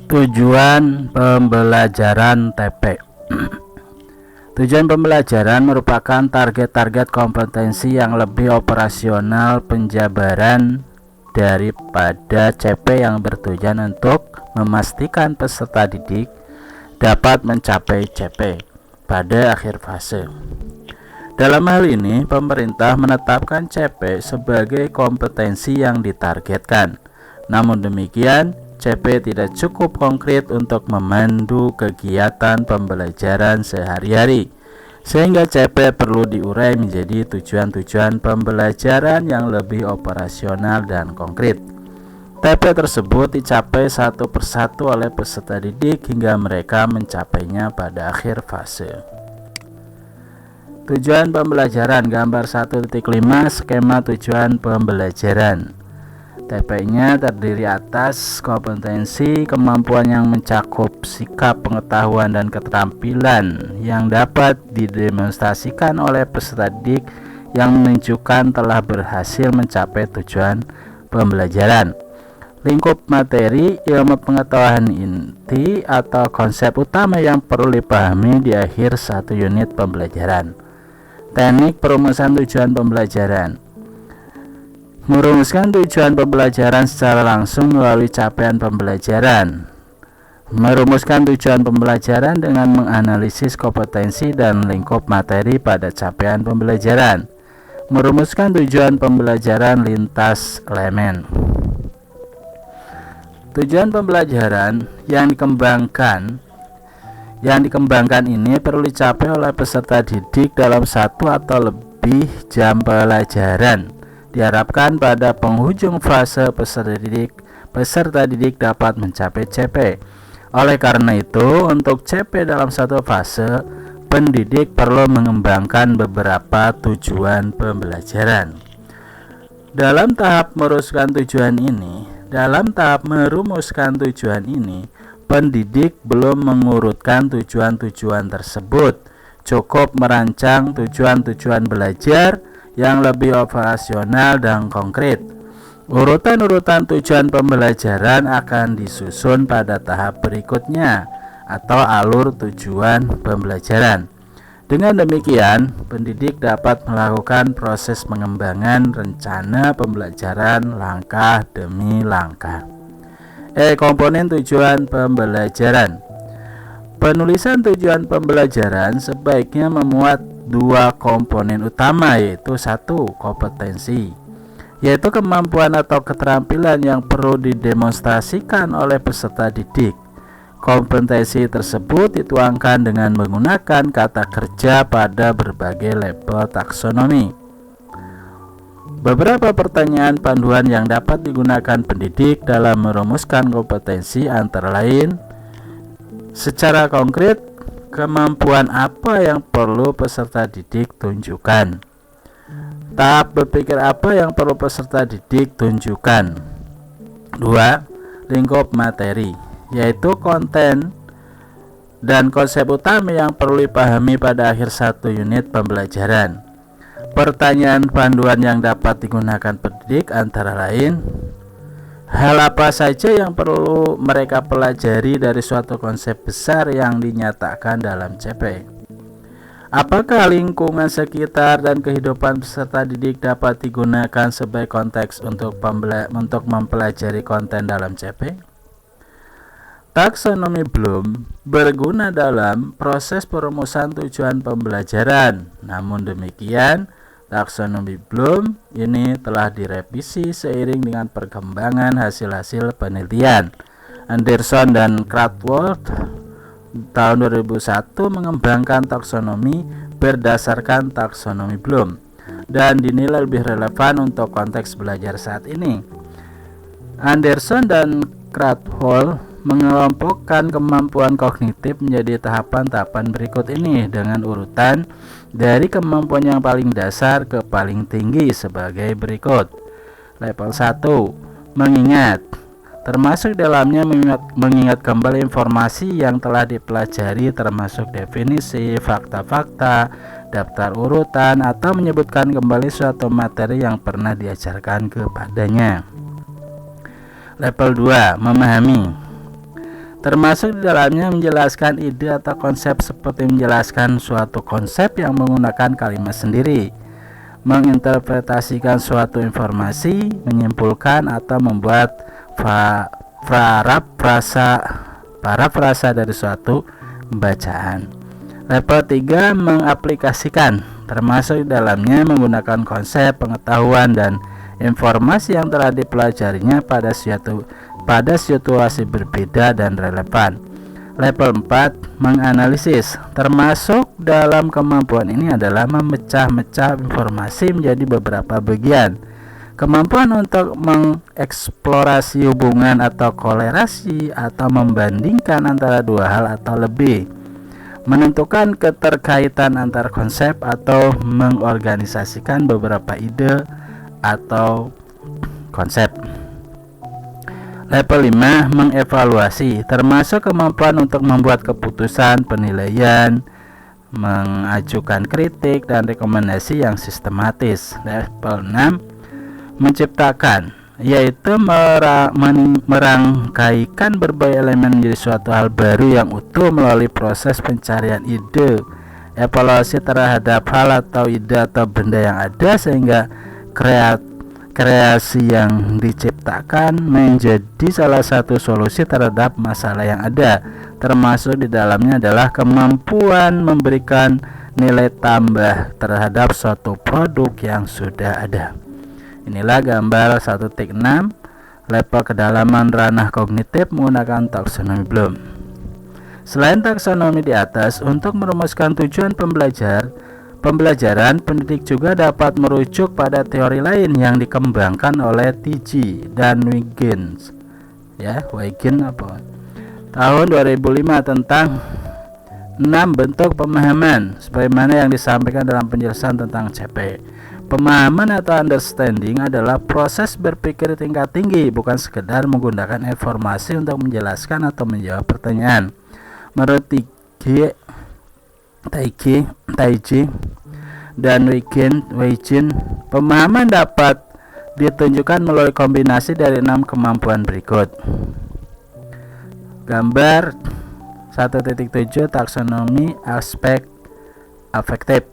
Tujuan pembelajaran TP. Tujuan pembelajaran merupakan target-target kompetensi yang lebih operasional penjabaran daripada CP yang bertujuan untuk memastikan peserta didik dapat mencapai CP pada akhir fase. Dalam hal ini, pemerintah menetapkan CP sebagai kompetensi yang ditargetkan. Namun demikian, CP tidak cukup konkret untuk memandu kegiatan pembelajaran sehari-hari, sehingga CP perlu diurai menjadi tujuan-tujuan pembelajaran yang lebih operasional dan konkret. TP tersebut dicapai satu persatu oleh peserta didik hingga mereka mencapainya pada akhir fase. Tujuan pembelajaran, gambar 1.5 skema tujuan pembelajaran. TP-nya terdiri atas kompetensi, kemampuan yang mencakup sikap, pengetahuan, dan keterampilan yang dapat didemonstrasikan oleh peserta didik yang menunjukkan telah berhasil mencapai tujuan pembelajaran. Lingkup materi, ilmu pengetahuan inti atau konsep utama yang perlu dipahami di akhir satu unit pembelajaran. Teknik perumusan tujuan pembelajaran. Merumuskan tujuan pembelajaran secara langsung melalui capaian pembelajaran. Merumuskan tujuan pembelajaran dengan menganalisis kompetensi dan lingkup materi pada capaian pembelajaran. Merumuskan tujuan pembelajaran lintas elemen. Tujuan pembelajaran yang dikembangkan ini perlu dicapai oleh peserta didik dalam satu atau lebih jam pelajaran. Diharapkan pada penghujung fase peserta didik dapat mencapai CP. Oleh karena itu, untuk CP dalam satu fase, pendidik perlu mengembangkan beberapa tujuan pembelajaran. Dalam tahap merumuskan tujuan ini, pendidik belum mengurutkan tujuan-tujuan tersebut. Cukup merancang tujuan-tujuan belajar yang lebih operasional dan konkret. Urutan-urutan tujuan pembelajaran akan disusun pada tahap berikutnya atau alur tujuan pembelajaran. Dengan demikian, pendidik dapat melakukan proses pengembangan rencana pembelajaran langkah demi langkah. Komponen tujuan pembelajaran. Penulisan tujuan pembelajaran sebaiknya memuat dua komponen utama, yaitu satu, kompetensi, yaitu kemampuan atau keterampilan yang perlu didemonstrasikan oleh peserta didik. Kompetensi tersebut dituangkan dengan menggunakan kata kerja pada berbagai label taksonomi. Beberapa pertanyaan panduan yang dapat digunakan pendidik dalam merumuskan kompetensi antara lain, secara konkret, kemampuan apa yang perlu peserta didik tunjukkan? Tahap berpikir apa yang perlu peserta didik tunjukkan? 2. Lingkup materi, yaitu konten dan konsep utama yang perlu dipahami pada akhir satu unit pembelajaran. Pertanyaan panduan yang dapat digunakan pendidik antara lain, hal apa saja yang perlu mereka pelajari dari suatu konsep besar yang dinyatakan dalam CP? Apakah lingkungan sekitar dan kehidupan peserta didik dapat digunakan sebagai konteks untuk mempelajari konten dalam CP? Taksonomi Bloom berguna dalam proses perumusan tujuan pembelajaran. Namun demikian, taksonomi Bloom ini telah direvisi seiring dengan perkembangan hasil-hasil penelitian. Anderson dan Krathwohl tahun 2001 mengembangkan taksonomi berdasarkan taksonomi Bloom dan dinilai lebih relevan untuk konteks belajar saat ini. Anderson dan Krathwohl mengelompokkan kemampuan kognitif menjadi tahapan-tahapan berikut ini dengan urutan dari kemampuan yang paling dasar ke paling tinggi sebagai berikut. Level 1, mengingat, termasuk dalamnya mengingat kembali informasi yang telah dipelajari termasuk definisi, fakta-fakta, daftar urutan, atau menyebutkan kembali suatu materi yang pernah diajarkan kepadanya. Level 2, memahami, termasuk di dalamnya menjelaskan ide atau konsep seperti menjelaskan suatu konsep yang menggunakan kalimat sendiri, menginterpretasikan suatu informasi, menyimpulkan atau membuat parafrasa dari suatu bacaan. Level 3 mengaplikasikan, termasuk di dalamnya menggunakan konsep, pengetahuan, dan informasi yang telah dipelajarinya pada situasi berbeda dan relevan. Level 4 menganalisis, termasuk dalam kemampuan ini adalah memecah-mecah informasi menjadi beberapa bagian. Kemampuan untuk mengeksplorasi hubungan atau kolerasi atau membandingkan antara dua hal atau lebih, menentukan keterkaitan antar konsep atau mengorganisasikan beberapa ide atau konsep. Level 5 mengevaluasi, termasuk kemampuan untuk membuat keputusan, penilaian, mengajukan kritik dan rekomendasi yang sistematis. Level 6 menciptakan, yaitu merangkaikan berbagai elemen menjadi suatu hal baru yang utuh melalui proses pencarian ide, evaluasi terhadap hal atau ide atau benda yang ada sehingga kreasi yang diciptakan menjadi salah satu solusi terhadap masalah yang ada, termasuk di dalamnya adalah kemampuan memberikan nilai tambah terhadap suatu produk yang sudah ada. Inilah gambar 1.6 level kedalaman ranah kognitif menggunakan taksonomi Bloom. Selain taksonomi di atas, untuk merumuskan tujuan pembelajaran, pendidik juga dapat merujuk pada teori lain yang dikembangkan oleh T.G. dan Huygens tahun 2005 tentang 6 bentuk pemahaman sebagaimana yang disampaikan dalam penjelasan tentang CP. Pemahaman atau understanding adalah proses berpikir tingkat tinggi, bukan sekedar menggunakan informasi untuk menjelaskan atau menjawab pertanyaan. Menurut Taiji dan Huygens, pemahaman dapat ditunjukkan melalui kombinasi dari 6 kemampuan berikut. Gambar 1.7 taksonomi aspek afektif.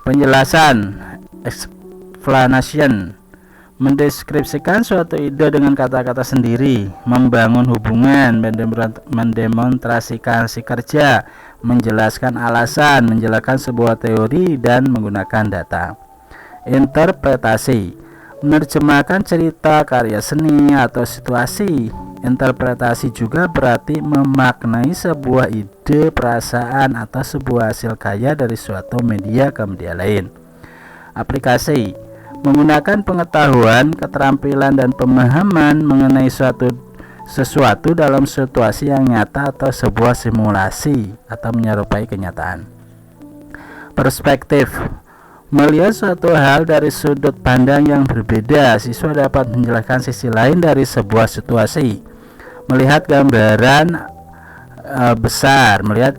Penjelasan, explanation, mendeskripsikan suatu ide dengan kata-kata sendiri, membangun hubungan, mendemonstrasikan si kerja, menjelaskan alasan, menjelaskan sebuah teori, dan menggunakan data. Interpretasi, menerjemahkan cerita, karya seni, atau situasi. Interpretasi juga berarti memaknai sebuah ide, perasaan, atau sebuah hasil karya dari suatu media ke media lain. Aplikasi, menggunakan pengetahuan, keterampilan, dan pemahaman mengenai sesuatu dalam situasi yang nyata atau sebuah simulasi atau menyerupai kenyataan. Perspektif, melihat suatu hal dari sudut pandang yang berbeda. Siswa dapat menjelaskan sisi lain dari sebuah situasi. Melihat gambaran besar, melihat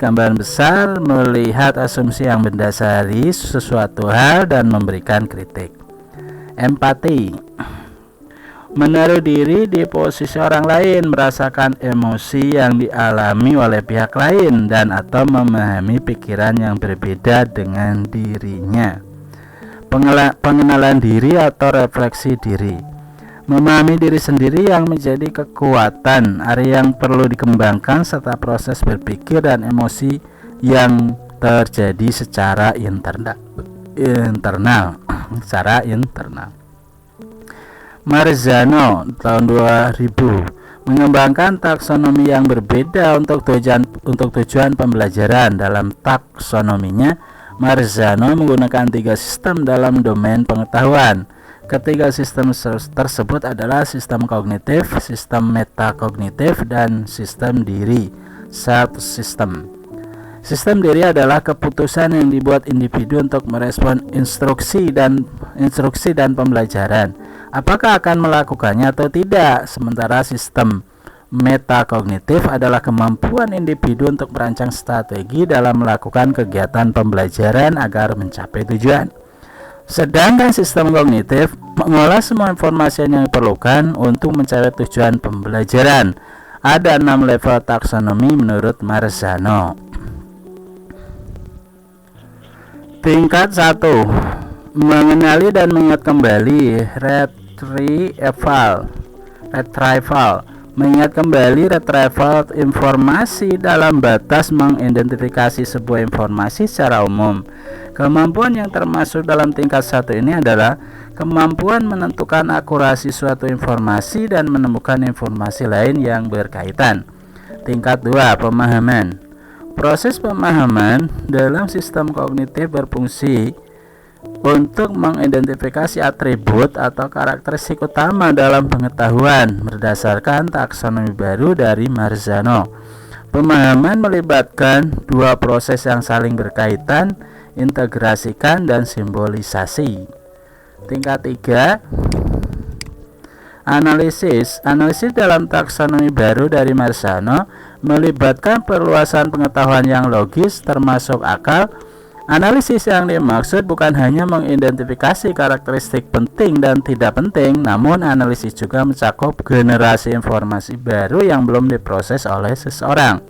asumsi yang mendasari sesuatu hal dan memberikan kritik. Empati, menaruh diri di posisi orang lain, merasakan emosi yang dialami oleh pihak lain dan atau memahami pikiran yang berbeda dengan dirinya. Pengenalan diri atau refleksi diri, memahami diri sendiri yang menjadi kekuatan, area yang perlu dikembangkan, serta proses berpikir dan emosi yang terjadi secara internal. Marzano tahun 2000 mengembangkan taksonomi yang berbeda untuk tujuan pembelajaran. Dalam taksonominya, Marzano menggunakan 3 sistem dalam domain pengetahuan. Ketiga sistem tersebut adalah sistem kognitif, sistem metakognitif, dan sistem diri. Self system. Sistem diri adalah keputusan yang dibuat individu untuk merespon instruksi dan pembelajaran, apakah akan melakukannya atau tidak. Sementara sistem metakognitif adalah kemampuan individu untuk merancang strategi dalam melakukan kegiatan pembelajaran agar mencapai tujuan. Sedangkan sistem kognitif mengolah semua informasi yang diperlukan untuk mencapai tujuan pembelajaran. Ada 6 level taksonomi menurut Marzano. Tingkat 1, mengenali dan mengingat kembali. Retrieval, mengingat kembali, retrieval informasi dalam batas mengidentifikasi sebuah informasi secara umum. Kemampuan yang termasuk dalam tingkat 1 ini adalah kemampuan menentukan akurasi suatu informasi dan menemukan informasi lain yang berkaitan. Tingkat 2, pemahaman. Proses pemahaman dalam sistem kognitif berfungsi untuk mengidentifikasi atribut atau karakteristik utama dalam pengetahuan berdasarkan taksonomi baru dari Marzano. Pemahaman melibatkan dua proses yang saling berkaitan, integrasikan dan simbolisasi. Tingkat 3, analisis. Analisis dalam taksonomi baru dari Marzano melibatkan perluasan pengetahuan yang logis termasuk akal. Analisis yang dimaksud bukan hanya mengidentifikasi karakteristik penting dan tidak penting, namun analisis juga mencakup generasi informasi baru yang belum diproses oleh seseorang.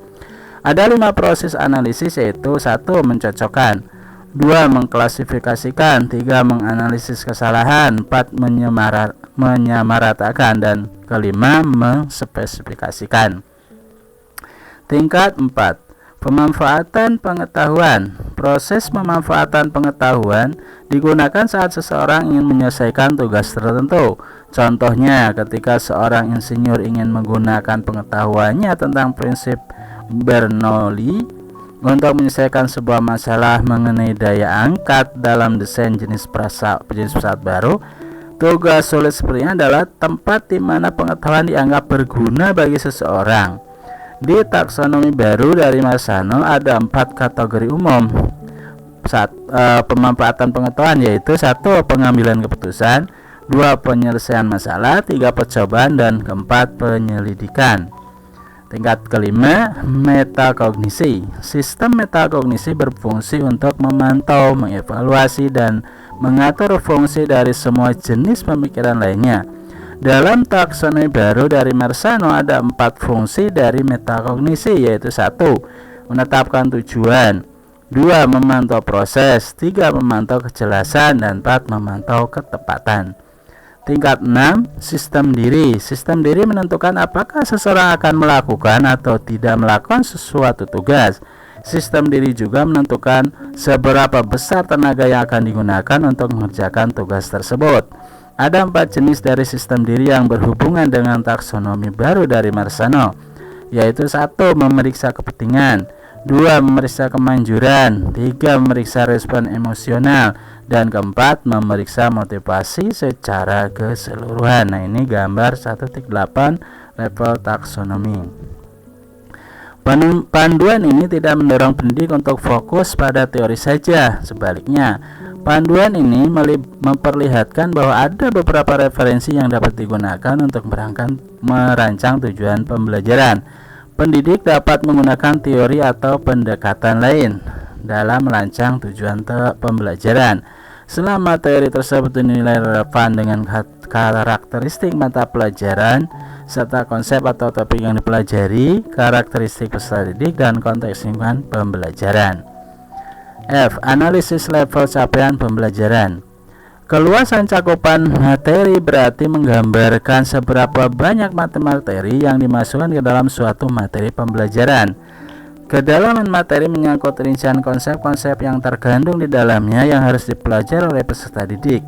Ada 5 proses analisis, yaitu 1, mencocokkan, 2, mengklasifikasikan, 3, menganalisis kesalahan, 4, menyamaratakan, dan kelima, menspesifikasikan. Tingkat 4, pemanfaatan pengetahuan. Proses pemanfaatan pengetahuan digunakan saat seseorang ingin menyelesaikan tugas tertentu. Contohnya, ketika seorang insinyur ingin menggunakan pengetahuannya tentang prinsip Bernoulli untuk menyelesaikan sebuah masalah mengenai daya angkat dalam desain jenis pesawat baru. Tugas sulit sepertinya adalah tempat di mana pengetahuan dianggap berguna bagi seseorang. Di taksonomi baru dari Marzano ada 4 kategori umum pemanfaatan pengetahuan, yaitu 1, pengambilan keputusan, 2, penyelesaian masalah, 3, percobaan, dan 4, penyelidikan. Tingkat kelima, metakognisi. Sistem metakognisi berfungsi untuk memantau, mengevaluasi, dan mengatur fungsi dari semua jenis pemikiran lainnya. Dalam taksonomi baru dari Marzano ada 4 fungsi dari metakognisi, yaitu 1, menetapkan tujuan, 2, memantau proses, 3, memantau kejelasan, dan 4, memantau ketepatan. Tingkat 6, sistem diri. Sistem diri menentukan apakah seseorang akan melakukan atau tidak melakukan sesuatu tugas. Sistem diri juga menentukan seberapa besar tenaga yang akan digunakan untuk mengerjakan tugas tersebut. Ada 4 jenis dari sistem diri yang berhubungan dengan taksonomi baru dari Marzano, yaitu 1, memeriksa kepentingan, 2, memeriksa kemanjuran, 3, memeriksa respon emosional, dan 4, memeriksa motivasi secara keseluruhan. Nah, ini gambar 1.8 level taksonomi. Panduan ini tidak mendorong pendidik untuk fokus pada teori saja. Sebaliknya, panduan ini memperlihatkan bahwa ada beberapa referensi yang dapat digunakan untuk merancang tujuan pembelajaran. Pendidik dapat menggunakan teori atau pendekatan lain dalam merancang tujuan pembelajaran. Selama teori tersebut dinilai relevan dengan karakteristik mata pelajaran serta konsep atau topik yang dipelajari, karakteristik peserta didik, dan konteks lingkungan pembelajaran. F. Analisis level capaian pembelajaran. Keluasan cakupan materi berarti menggambarkan seberapa banyak materi yang dimasukkan ke dalam suatu materi pembelajaran. Kedalaman materi menyangkut rincian konsep-konsep yang terkandung di dalamnya yang harus dipelajari oleh peserta didik.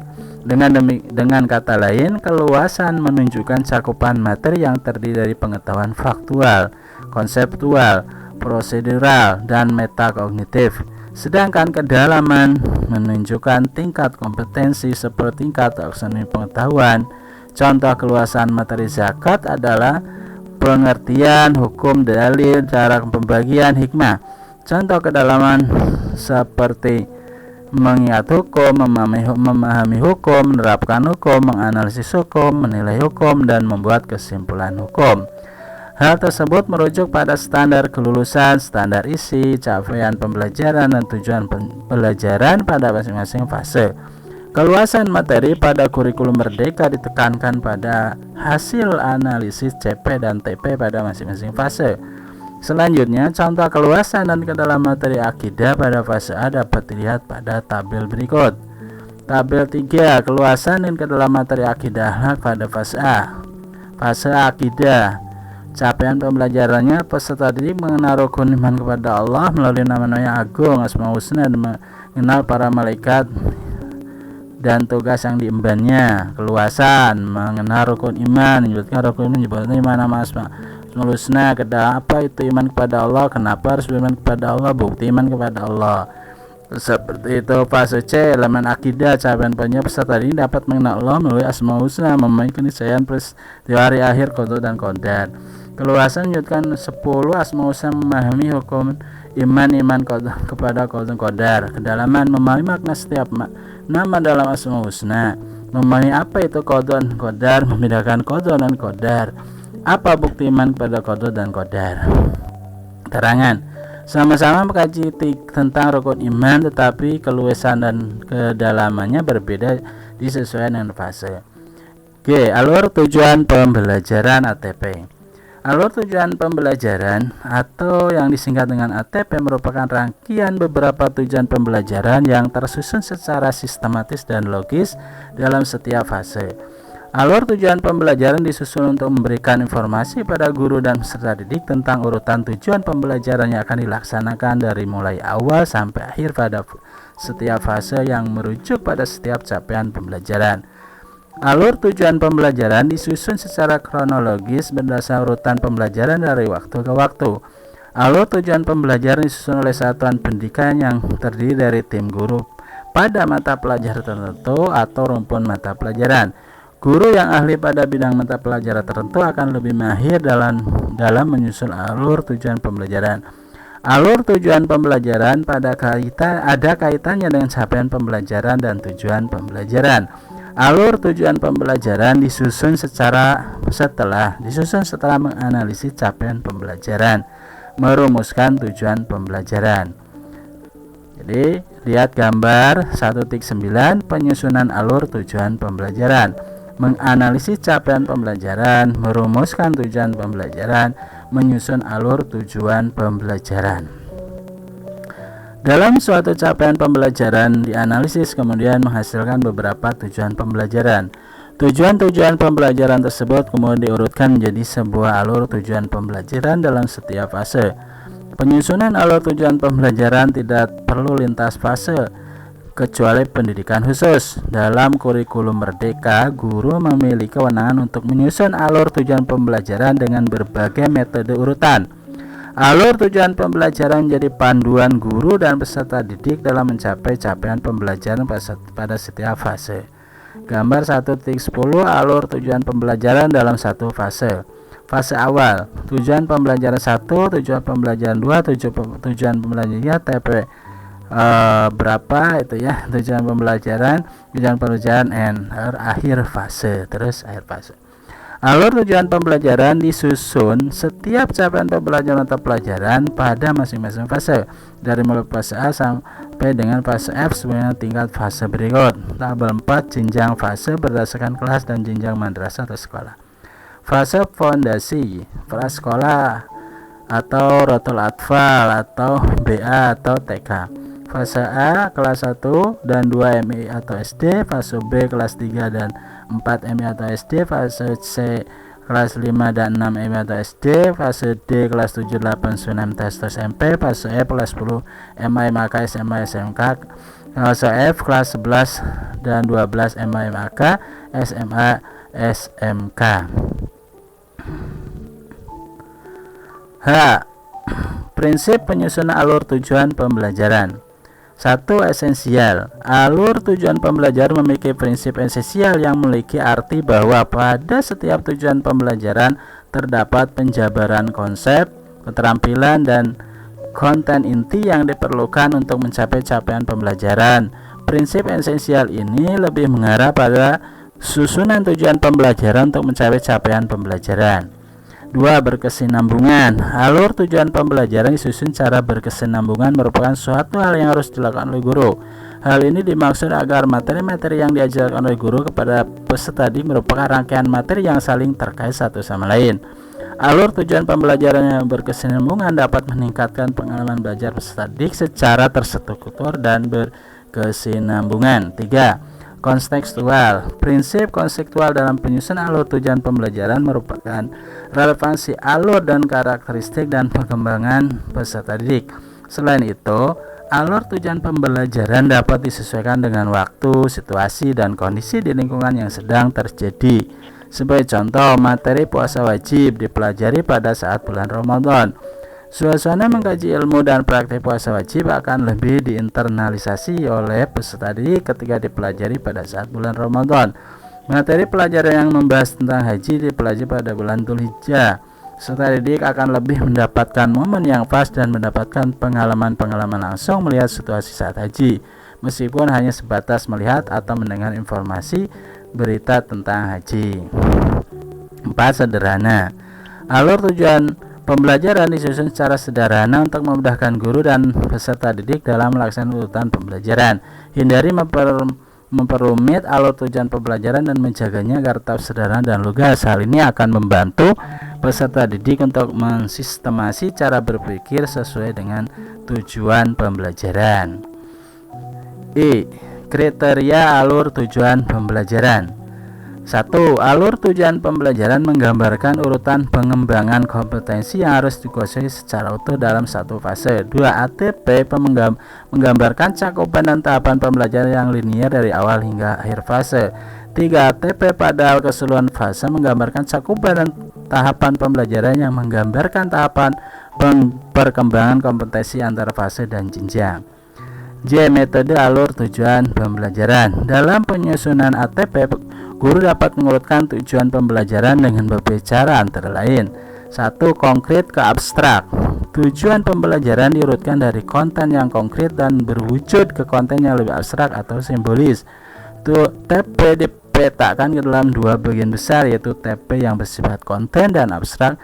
Dengan kata lain, keluasan menunjukkan cakupan materi yang terdiri dari pengetahuan faktual, konseptual, prosedural, dan metakognitif. Sedangkan kedalaman menunjukkan tingkat kompetensi seperti tingkat taksonomi pengetahuan. Contoh keluasan materi zakat adalah pengertian, hukum, dalil, cara pembagian, hikmah. Contoh kedalaman seperti mengingat hukum, memahami hukum, menerapkan hukum, menganalisis hukum, menilai hukum, dan membuat kesimpulan hukum. Hal tersebut merujuk pada standar kelulusan, standar isi, capaian pembelajaran, dan tujuan pembelajaran pada masing-masing fase. Keluasan materi pada kurikulum merdeka ditekankan pada hasil analisis CP dan TP pada masing-masing fase. Selanjutnya, contoh keluasan dan kedalaman materi akidah pada fase A dapat dilihat pada tabel berikut. Tabel 3, keluasan dan kedalaman materi akidah akhlak pada fase A. Fase akidah, capaian pembelajarannya peserta didik mengenal rukun iman kepada Allah melalui nama-nama yang agung, Asmaul Husna, dan mengenal para malaikat dan tugas yang diembannya. Keluasan, mengenal rukun iman, menyebutkan rukun iman, menyebutkan nama Asmaul Husna, apa itu iman kepada Allah, kenapa harus beriman kepada Allah, bukti iman kepada Allah. Seperti itu. Fase C, elemen akidah, capaian peserta ini dapat mengenal Allah melalui Asmaul Husna, memahami keniscayaan peristiwa hari akhir, qada dan qadar. Keluasan menyebutkan 10 Asmaul Husna, memahami hukum iman kepada qada dan qadar. Kedalaman, memahami makna setiap nama dalam Asmaul Husna, memahami apa itu qada dan qadar, membedakan qada dan qadar. Apa bukti iman kepada qada dan qadar? Terangan, sama-sama mengkaji tentang rukun iman, tetapi keluasan dan kedalamannya berbeda disesuaikan dengan fase. G. Alur tujuan pembelajaran ATP. Alur tujuan pembelajaran atau yang disingkat dengan ATP merupakan rangkaian beberapa tujuan pembelajaran yang tersusun secara sistematis dan logis dalam setiap fase. Alur tujuan pembelajaran disusun untuk memberikan informasi pada guru dan peserta didik tentang urutan tujuan pembelajaran yang akan dilaksanakan dari mulai awal sampai akhir pada setiap fase yang merujuk pada setiap capaian pembelajaran. Alur tujuan pembelajaran disusun secara kronologis berdasar urutan pembelajaran dari waktu ke waktu. Alur tujuan pembelajaran disusun oleh satuan pendidikan yang terdiri dari tim guru pada mata pelajaran tertentu atau rumpun mata pelajaran. Guru yang ahli pada bidang mata pelajaran tertentu akan lebih mahir dalam menyusun alur tujuan pembelajaran. Alur tujuan pembelajaran ada kaitannya dengan capaian pembelajaran dan tujuan pembelajaran. Alur tujuan pembelajaran disusun setelah menganalisis capaian pembelajaran, merumuskan tujuan pembelajaran. Jadi, lihat gambar 1.9 penyusunan alur tujuan pembelajaran. Menganalisis capaian pembelajaran, merumuskan tujuan pembelajaran, menyusun alur tujuan pembelajaran. Dalam suatu capaian pembelajaran dianalisis kemudian menghasilkan beberapa tujuan pembelajaran. Tujuan-tujuan pembelajaran tersebut kemudian diurutkan menjadi sebuah alur tujuan pembelajaran dalam setiap fase. Penyusunan alur tujuan pembelajaran tidak perlu lintas fase kecuali pendidikan khusus. Dalam kurikulum merdeka, guru memiliki kewenangan untuk menyusun alur tujuan pembelajaran dengan berbagai metode urutan. Alur tujuan pembelajaran menjadi panduan guru dan peserta didik dalam mencapai capaian pembelajaran pada setiap fase. Gambar 1.10 alur tujuan pembelajaran dalam satu fase. Fase awal, tujuan pembelajaran 1, tujuan pembelajaran 2, tujuan pembelajaran TP berapa itu ya, tujuan pembelajaran N, akhir fase, terus akhir fase. Alur tujuan pembelajaran disusun setiap capaian pembelajaran mata pelajaran pada masing-masing fase, dari mulai fase A sampai dengan fase F sesuai tingkat fase berikut. Tabel 4 jenjang fase berdasarkan kelas dan jenjang madrasah atau sekolah. Fase fondasi, prasekolah atau rotul atfal atau BA atau TK. Fase A kelas 1 dan 2 MI atau SD, fase B kelas 3 dan 4 MI atau SD, fase C kelas 5 dan 6 MI atau SD, fase D kelas 7, 8, 9 tes SMP, fase E kelas 10 MI MAK SMA SMK, fase F kelas 11 dan 12 MI MAK SMA SMK. H. Prinsip penyusunan alur tujuan pembelajaran. 1. Esensial. Alur tujuan pembelajaran memiliki prinsip esensial yang memiliki arti bahwa pada setiap tujuan pembelajaran terdapat penjabaran konsep, keterampilan, dan konten inti yang diperlukan untuk mencapai capaian pembelajaran. Prinsip esensial ini lebih mengarah pada susunan tujuan pembelajaran untuk mencapai capaian pembelajaran. 2. Berkesinambungan. Alur tujuan pembelajaran disusun secara berkesinambungan merupakan suatu hal yang harus dilakukan oleh guru. Hal ini dimaksud agar materi-materi yang diajarkan oleh guru kepada peserta didik merupakan rangkaian materi yang saling terkait satu sama lain. Alur tujuan pembelajaran yang berkesinambungan dapat meningkatkan pengalaman belajar peserta didik secara terstruktur dan berkesinambungan. 3. Kontekstual. Prinsip konseptual dalam penyusunan alur tujuan pembelajaran merupakan relevansi alur dan karakteristik dan perkembangan peserta didik. Selain itu, alur tujuan pembelajaran dapat disesuaikan dengan waktu, situasi, dan kondisi di lingkungan yang sedang terjadi. Sebagai contoh, materi puasa wajib dipelajari pada saat bulan Ramadan. Suasana mengkaji ilmu dan praktik puasa wajib akan lebih diinternalisasi oleh peserta didik ketika dipelajari pada saat bulan Ramadan. Materi pelajaran yang membahas tentang haji dipelajari pada bulan Dzulhijjah. Peserta didik akan lebih mendapatkan momen yang pas dan mendapatkan pengalaman-pengalaman langsung melihat situasi saat haji, meskipun hanya sebatas melihat atau mendengar informasi berita tentang haji. 4. Sederhana. Alur tujuan pembelajaran disusun secara sederhana untuk memudahkan guru dan peserta didik dalam melaksanakan urutan pembelajaran. Hindari memperumit alur tujuan pembelajaran dan menjaganya agar tetap sederhana dan lugas. Hal ini akan membantu peserta didik untuk mensistemasi cara berpikir sesuai dengan tujuan pembelajaran. Kriteria alur tujuan pembelajaran. 1. Alur tujuan pembelajaran menggambarkan urutan pengembangan kompetensi yang harus dikuasai secara utuh dalam satu fase. 2. ATP menggambarkan cakupan dan tahapan pembelajaran yang linier dari awal hingga akhir fase. 3. ATP pada keseluruhan fase menggambarkan cakupan dan tahapan pembelajaran yang menggambarkan tahapan perkembangan kompetensi antara fase dan jenjang. J. Metode alur tujuan pembelajaran. Dalam penyusunan ATP, guru dapat mengurutkan tujuan pembelajaran dengan beberapa cara, antara lain: 1. Konkret ke abstrak. Tujuan pembelajaran diurutkan dari konten yang konkret dan berwujud ke konten yang lebih abstrak atau simbolis. TP dipetakan ke dalam dua bagian besar, yaitu TP yang bersifat konten dan abstrak.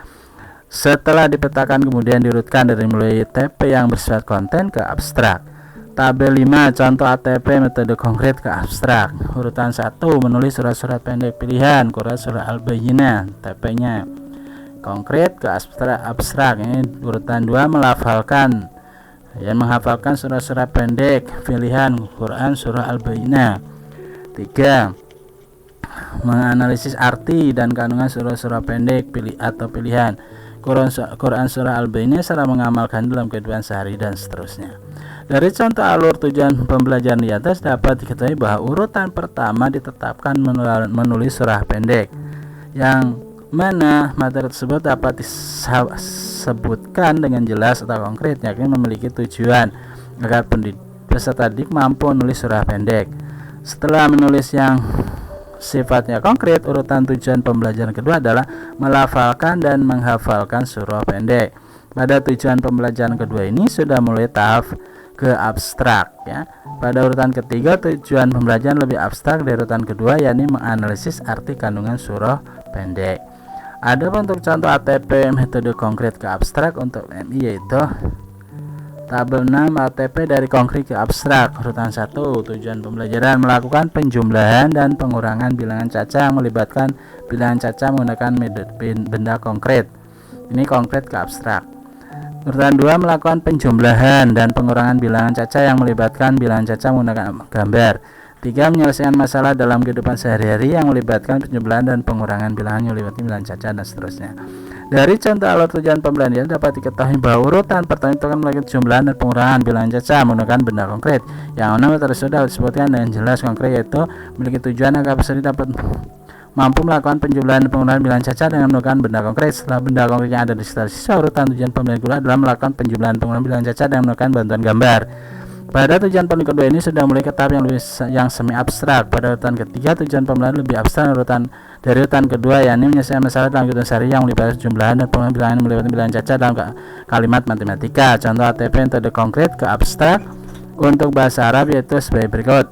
Setelah dipetakan kemudian diurutkan dari mulai TP yang bersifat konten ke abstrak. Tabel 5. Contoh ATP metode konkret ke abstrak. Urutan 1. Menulis surat-surat pendek pilihan. Quran surah Al-Bayyinah, TP-nya. Konkret ke abstrak. Ini urutan 2. Melafalkan. Menghafalkan surat-surat pendek pilihan Quran surah Al-Bayyinah. 3. Menganalisis arti dan kandungan surah-surah pendek atau pilihan Quran surah Al-Bayyinah serta mengamalkan dalam kehidupan sehari dan seterusnya. Dari contoh alur tujuan pembelajaran di atas dapat diketahui bahwa urutan pertama ditetapkan menulis surah pendek, yang mana materi tersebut dapat disebutkan dengan jelas atau konkret, yakni memiliki tujuan agar peserta didik mampu menulis surah pendek. Setelah menulis yang sifatnya konkret, urutan tujuan pembelajaran kedua adalah melafalkan dan menghafalkan surah pendek. Pada tujuan pembelajaran kedua ini sudah mulai tahap ke abstrak, ya. Pada urutan ketiga, tujuan pembelajaran lebih abstrak dari urutan kedua, yakni menganalisis arti kandungan surah pendek. Ada untuk contoh ATP metode konkret ke abstrak untuk MI, yaitu tabel 6 ATP dari konkret ke abstrak. Urutan 1. Tujuan pembelajaran melakukan penjumlahan dan pengurangan bilangan caca yang melibatkan bilangan caca menggunakan benda konkret. Ini konkret ke abstrak. Urutan 2. Melakukan penjumlahan dan pengurangan bilangan caca yang melibatkan bilangan caca menggunakan gambar. 3. Menyelesaikan masalah dalam kehidupan sehari-hari yang melibatkan penjumlahan dan pengurangan bilangan yang melibatkan bilangan caca, dan seterusnya. Dari contoh alur tujuan pembelajaran dapat diketahui bahwa urutan pertama itu akan melakukan penjumlahan dan pengurangan bilangan caca menggunakan benda konkret. Yang mana tersebut dapat disebutkan dengan jelas konkret, yaitu memiliki tujuan agar peserta dapat mampu melakukan penjumlahan dan pengurangan bilangan caca dengan menggunakan benda konkret. Setelah benda konkret yang ada di sekitar siswa, urutan tujuan pembelajaran kedua adalah melakukan penjumlahan dan pengurangan bilangan caca dengan menggunakan bantuan gambar. Pada tujuan pembelajaran kedua ini sudah mulai ke tahap yang semi abstrak. Pada urutan ketiga, tujuan pembelajaran lebih abstrak dari urutan kedua, yakni menyelesaikan masalah dalam kehidupan sehari yang melibatkan jumlahan dan pengurangan bilangan yang melibatkan bilangan caca dalam kalimat matematika. Contoh ATP metode konkret ke abstrak untuk bahasa Arab yaitu sebagai berikut.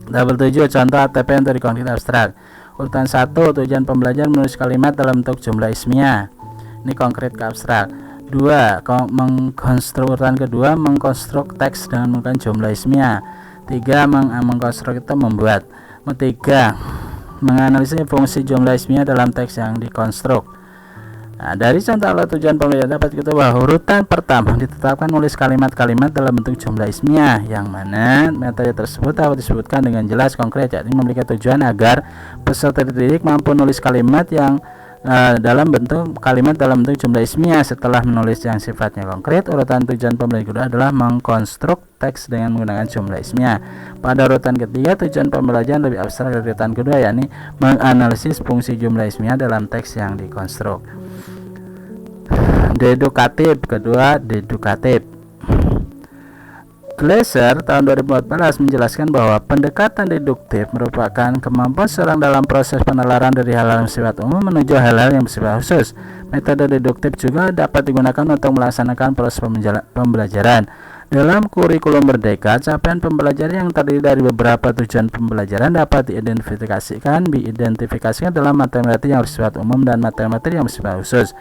Tabel 7. Contoh ATP metode konkret abstrak. Urutan 1. Tujuan pembelajaran menulis kalimat dalam bentuk jumlah ismiyah. Ini konkret ke abstrak. 2. Urutan kedua mengkonstruk teks dengan menggunakan jumlah ismiyah. Tiga, mengkonstruk itu membuat. Ketiga, menganalisis fungsi jumlah ismiyah dalam teks yang dikonstruk. Nah, dari contoh alat tujuan pembelajaran dapat kita bahwa urutan pertama ditetapkan menulis kalimat-kalimat dalam bentuk jumlah ismiyah, yang mana metode tersebut dapat disebutkan dengan jelas konkret, yakni memiliki tujuan agar peserta didik mampu menulis kalimat yang dalam bentuk jumlah ismiyah. Setelah menulis yang sifatnya konkret, urutan tujuan pembelajaran kedua adalah mengkonstruk teks dengan menggunakan jumlah ismiyah. Pada urutan ketiga, tujuan pembelajaran lebih abstrak dari urutan kedua, yakni menganalisis fungsi jumlah ismiyah dalam teks yang dikonstruk. Dedukatif. Kedua, dedukatif. Glaser tahun 2014 menjelaskan bahwa pendekatan deduktif merupakan kemampuan seorang dalam proses penalaran dari hal-hal yang bersifat umum menuju hal-hal yang bersifat khusus. Metode deduktif juga dapat digunakan untuk melaksanakan proses pembelajaran. Dalam kurikulum Merdeka, capaian pembelajaran yang terdiri dari beberapa tujuan pembelajaran dapat diidentifikasikan dalam materi-materi yang bersifat umum dan materi-materi yang bersifat khusus.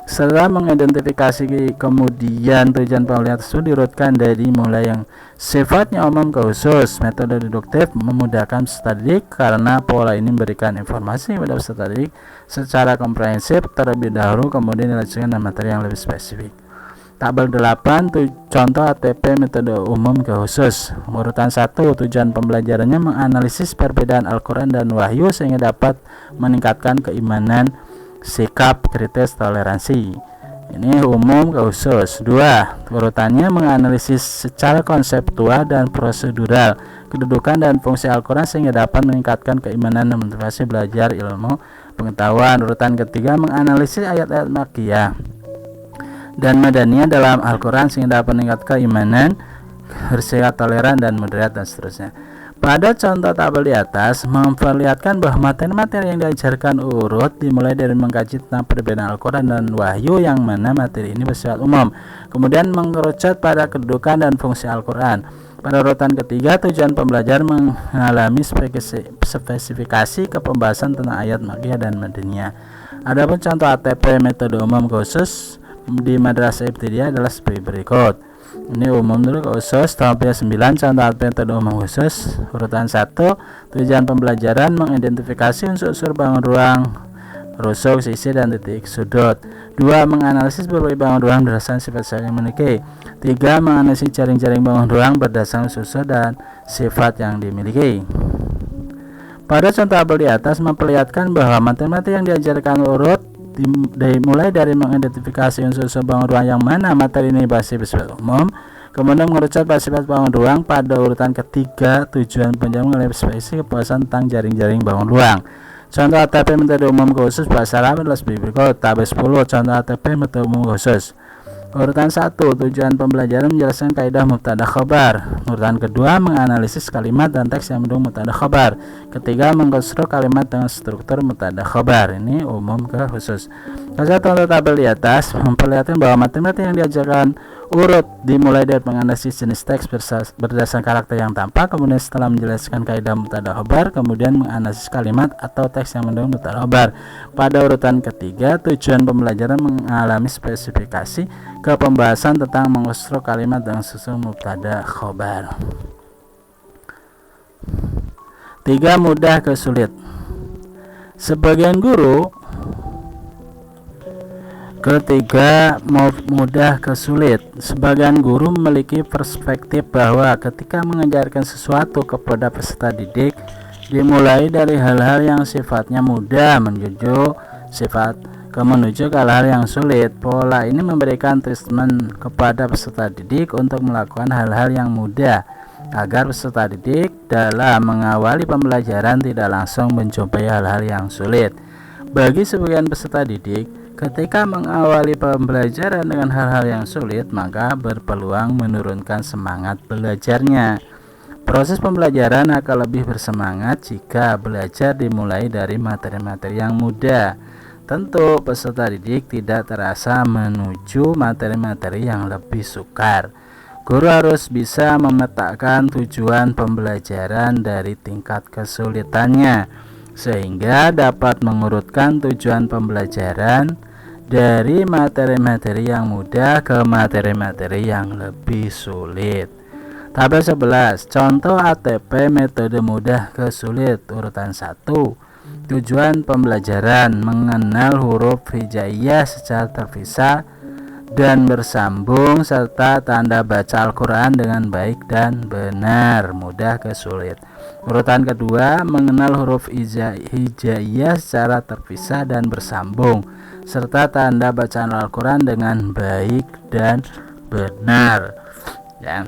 Setelah mengidentifikasi, kemudian tujuan pembelajaran tersebut diurutkan dari mulai yang sifatnya umum ke khusus. Metode deduktif memudahkan peserta didik karena pola ini memberikan informasi kepada peserta didik secara komprehensif terlebih dahulu, kemudian dilanjutkan dengan materi yang lebih spesifik. Tabel 8, contoh ATP metode umum ke khusus. Urutan 1, tujuan pembelajarannya menganalisis perbedaan Al-Quran dan Wahyu sehingga dapat meningkatkan keimanan, sikap, kritis, toleransi. Ini umum ke khusus. 2, urutannya menganalisis secara konseptual dan prosedural kedudukan dan fungsi Al-Quran sehingga dapat meningkatkan keimanan dan motivasi belajar ilmu pengetahuan. Urutan ketiga, menganalisis ayat-ayat Makkiyah dan Madaniyah dalam Al-Quran sehingga dapat meningkatkan keimanan, bersikap toleran dan moderat, dan seterusnya. Pada contoh tabel di atas memperlihatkan bahwa materi-materi yang diajarkan urut dimulai dari mengkaji tentang perbedaan Al-Quran dan Wahyu, yang mana materi ini bersifat umum, kemudian mengerucut pada kedudukan dan fungsi Al-Quran. Pada urutan ketiga, tujuan pembelajaran mengalami spesifikasi ke pembahasan tentang ayat Makkiyah dan Madaniyah. Adapun contoh ATP metode umum khusus di Madrasah Ibtidaiyah adalah sebagai berikut. Ini umum dulu, khusus tabel 9, contoh metode umum khusus. Urutan 1, tujuan pembelajaran mengidentifikasi unsur-unsur bangun ruang, rusuk, sisi, dan titik sudut. 2, menganalisis berbagai bangun ruang berdasarkan sifat-sifat yang dimiliki. 3, menganalisis jaring-jaring bangun ruang berdasarkan unsur dan sifat yang dimiliki. Pada contoh tabel di atas memperlihatkan bahwa materi-materi yang diajarkan urut dimulai dari mengidentifikasi unsur-unsur bangun ruang, yang mana materi ini bersifat umum, kemudian mengerucut pada sifat bangun ruang. Pada urutan ketiga, tujuan penjelasan mengenai spesifikasi kepuasan tentang jaring-jaring bangun ruang. Contoh ATP metode umum khusus bahasa Arab adalah sebagai berikut. Tabel 10, contoh ATP metode umum khusus. Urutan 1, tujuan pembelajaran menjelaskan kaidah mubtada khobar. Urutan kedua, menganalisis kalimat dan teks yang mendukung mubtada khobar. Ketiga, mengkonstruk kalimat dengan struktur mubtada khobar. Ini umum ke khusus. Contoh tabel di atas memperlihatkan bahwa materi-materi yang diajarkan urut dimulai dari menganalisis jenis teks berdasarkan karakter yang tampak, kemudian setelah menjelaskan kaidah mubtada khobar, kemudian menganalisis kalimat atau teks yang mendukung mubtada khobar. Pada urutan ketiga, tujuan pembelajaran mengalami spesifikasi ke pembahasan tentang mengkonstruk kalimat dengan susun mubtada khobar. 3, mudah ke sulit. Sebagian guru ketiga, mudah ke sulit. Sebagian guru memiliki perspektif bahwa ketika mengajarkan sesuatu kepada peserta didik dimulai dari hal-hal yang sifatnya mudah menuju ke hal-hal yang sulit. Pola ini memberikan treatment kepada peserta didik untuk melakukan hal-hal yang mudah agar peserta didik dalam mengawali pembelajaran tidak langsung menjumpai hal-hal yang sulit. Bagi sebagian peserta didik, ketika mengawali pembelajaran dengan hal-hal yang sulit, maka berpeluang menurunkan semangat belajarnya. Proses pembelajaran akan lebih bersemangat jika belajar dimulai dari materi-materi yang mudah. Tentu peserta didik tidak terasa menuju materi-materi yang lebih sukar. Guru harus bisa memetakan tujuan pembelajaran dari tingkat kesulitannya, sehingga dapat mengurutkan tujuan pembelajaran dari materi-materi yang mudah ke materi-materi yang lebih sulit. Tabel 11. Contoh ATP metode mudah ke sulit. Urutan 1. Tujuan pembelajaran: mengenal huruf hijaiyah secara terpisah dan bersambung serta tanda baca Al-Quran dengan baik dan benar. Mudah ke sulit. Urutan kedua, mengenal huruf hijaiyah secara terpisah dan bersambung serta tanda bacaan Al-Quran dengan baik dan benar. Ya,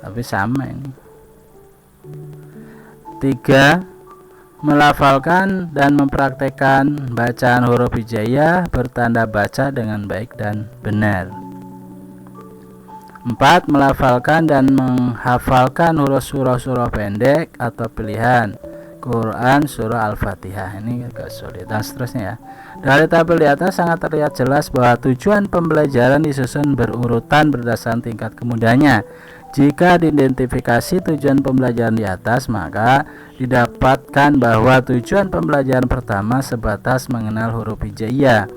tapi sama ini. 3. Melafalkan dan mempraktekkan bacaan huruf hijaiyah bertanda baca dengan baik dan benar. 4. Melafalkan dan menghafalkan huruf surah-surah pendek atau pilihan Quran, surah Al-Fatihah. Ini kesulitan seterusnya ya. Dari tabel di atas sangat terlihat jelas bahwa tujuan pembelajaran disusun berurutan berdasarkan tingkat kemudahannya. Jika diidentifikasi tujuan pembelajaran di atas, maka didapatkan bahwa tujuan pembelajaran pertama sebatas mengenal huruf hijaiyah,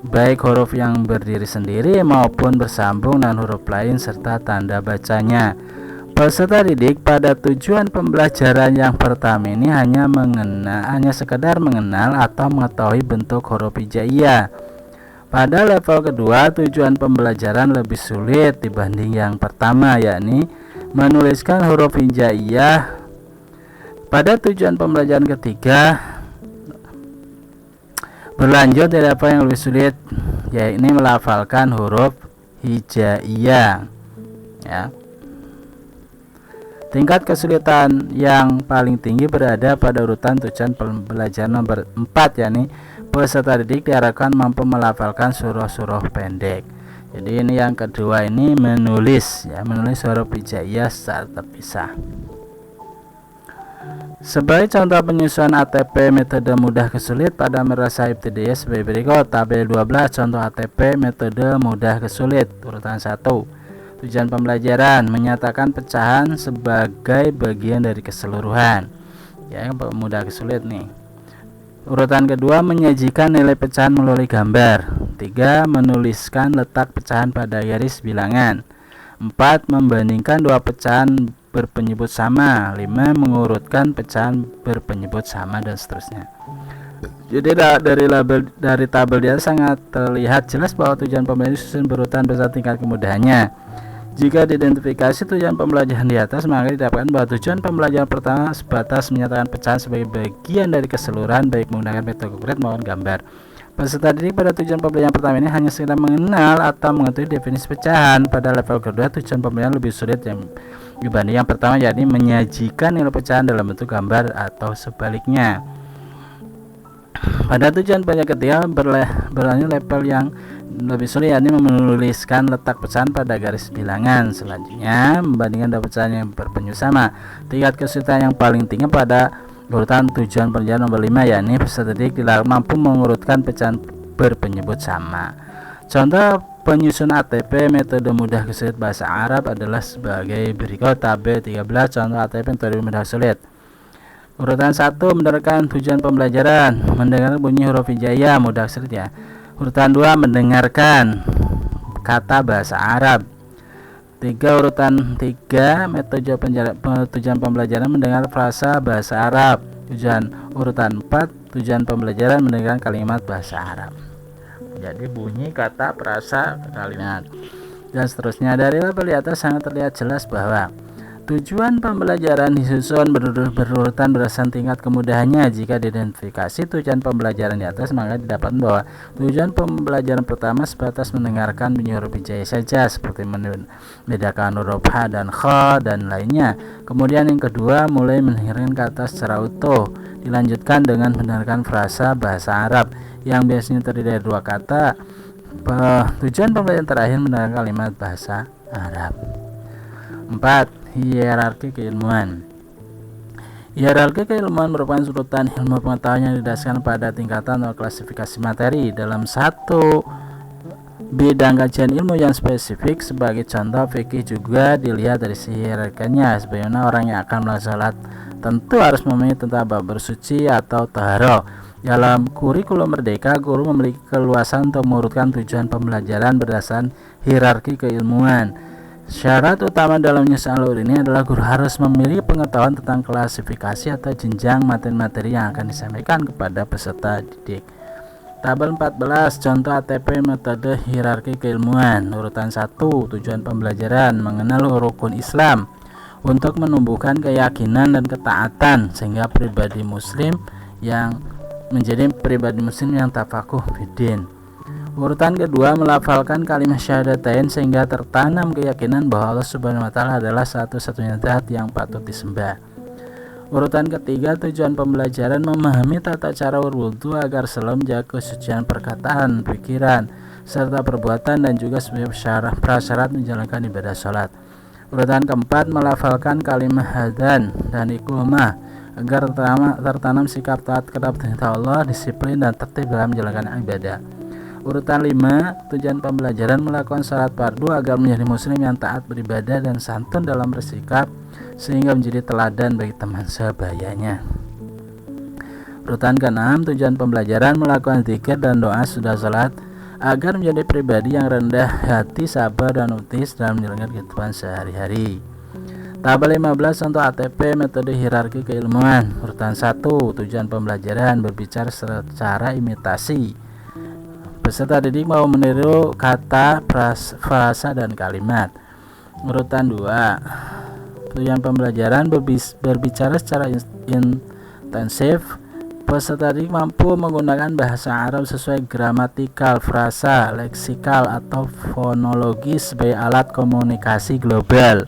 baik huruf yang berdiri sendiri maupun bersambung dan huruf lain serta tanda bacanya. Peserta didik pada tujuan pembelajaran yang pertama ini hanya sekedar mengenal atau mengetahui bentuk huruf hijaiyah. Pada level kedua, tujuan pembelajaran lebih sulit dibanding yang pertama, yakni menuliskan huruf hijaiyah. Pada tujuan pembelajaran ketiga, berlanjut di level yang lebih sulit, yakni melafalkan huruf hijaiyah. Ya. Tingkat kesulitan yang paling tinggi berada pada urutan tujuan pembelajaran nomor 4, yakni peserta didik diharapkan mampu melafalkan surah-surah pendek. Jadi ini yang kedua, ini menulis huruf hijaiyah secara terpisah. Sebagai contoh penyusunan ATP metode mudah ke sulit pada madrasah ibtidaiyah sebagai berikut. Tabel 12 contoh ATP metode mudah ke sulit. Urutan 1. Tujuan pembelajaran: menyatakan pecahan sebagai bagian dari keseluruhan. Ya, mudah ke sulit nih. Urutan kedua, menyajikan nilai pecahan melalui gambar. 3. Menuliskan letak pecahan pada garis bilangan. 4. Membandingkan dua pecahan berpenyebut sama. 5. Mengurutkan pecahan berpenyebut sama, dan seterusnya. Jadi dari tabel dia sangat terlihat jelas bahwa tujuan pembelajaran disusun berurutan berdasarkan tingkat kemudahannya. Jika diidentifikasi tujuan pembelajaran di atas, maka didapatkan bahwa tujuan pembelajaran pertama sebatas menyatakan pecahan sebagai bagian dari keseluruhan, baik menggunakan metode konkret maupun gambar. Peserta didik pada tujuan pembelajaran pertama ini hanya sekedar mengenal atau mengetahui definisi pecahan. Pada level kedua, tujuan pembelajaran lebih sulit dibanding yang pertama, yakni menyajikan nilai pecahan dalam bentuk gambar atau sebaliknya. Pada tujuan pembelajaran ketiga, berlanjut level yang lebih sulit, yakni menuliskan letak pecahan pada garis bilangan. Selanjutnya, membandingkan dua pecahan yang berpenyebut sama. Tingkat kesulitan yang paling tinggi pada urutan tujuan pembelajaran nomor 5, yakni peserta didik mampu mengurutkan pecahan berpenyebut sama. Contoh penyusunan ATP metode mudah ke sulit bahasa Arab adalah sebagai berikut. Tabel 13 contoh ATP metode mudah sulit. Urutan 1, mendengarkan tujuan pembelajaran: mendengar bunyi huruf hijaiyah, mudah sulit ya. Urutan 2, mendengarkan kata bahasa Arab. 3. Urutan 3, metode tujuan pembelajaran: mendengar frasa bahasa Arab. Urutan 4, tujuan pembelajaran: mendengar kalimat bahasa Arab. Jadi bunyi, kata, frasa, kalimat, dan seterusnya. Dari tabel di atas sangat terlihat jelas bahwa tujuan pembelajaran disusun berurutan berdasarkan tingkat kemudahannya. Jika diidentifikasi tujuan pembelajaran di atas, maka didapatkan bahwa tujuan pembelajaran pertama sebatas mendengarkan bunyi huruf hijaiyah saja, seperti membedakan huruf H dan Kh dan lainnya. Kemudian yang kedua, mulai mendengarkan kata secara utuh. Dilanjutkan dengan mendengarkan frasa bahasa Arab yang biasanya terdiri dari dua kata. Tujuan pembelajaran terakhir, mendengarkan kalimat bahasa Arab. 4. Hierarki keilmuan. Hierarki keilmuan merupakan urutan ilmu pengetahuan yang didasarkan pada tingkatan atau klasifikasi materi dalam satu bidang kajian ilmu yang spesifik. Sebagai contoh, fikih juga dilihat dari hierarkinya. Sebagaimana orang yang akan melakukan salat tentu harus memahami tentang bab bersuci atau taharah. Dalam kurikulum Merdeka, guru memiliki keluasan untuk mengurutkan tujuan pembelajaran berdasarkan hierarki keilmuan. Syarat utama dalam menyusun alur ini adalah guru harus memiliki pengetahuan tentang klasifikasi atau jenjang materi-materi yang akan disampaikan kepada peserta didik. Tabel 14, contoh ATP metode hierarki keilmuan. Urutan 1, tujuan pembelajaran, mengenal rukun Islam untuk menumbuhkan keyakinan dan ketaatan sehingga pribadi muslim yang menjadi pribadi muslim yang tafakuh fiddin. Urutan kedua, melafalkan kalimat syahadatain sehingga tertanam keyakinan bahwa Allah Subhanahu wa taala adalah satu-satunya zat yang patut disembah. Urutan ketiga, tujuan pembelajaran memahami tata cara berwudu agar selalu menjaga kesucian perkataan, pikiran, serta perbuatan dan juga sebagai prasyarat menjalankan ibadah sholat. Urutan keempat, melafalkan kalimat hadan dan iqamah agar tertanam sikap taat kepada Allah, disiplin dan tertib dalam menjalankan ibadah. Urutan 5, tujuan pembelajaran melakukan salat fardu agar menjadi muslim yang taat beribadah dan santun dalam bersikap sehingga menjadi teladan bagi teman sebayanya. Urutan ke-6, tujuan pembelajaran melakukan zikir dan doa sudah salat agar menjadi pribadi yang rendah hati, sabar dan optimis dalam menjalankan kehidupan sehari-hari. Tabel 15, contoh ATP metode hierarki keilmuan. Urutan 1, tujuan pembelajaran berbicara secara imitasi. Peserta didik mau meniru kata, frasa dan kalimat. Urutan 2, tujuan pembelajaran berbicara secara intensif. Peserta didik mampu menggunakan bahasa Arab sesuai gramatikal, frasa, leksikal atau fonologis sebagai alat komunikasi global.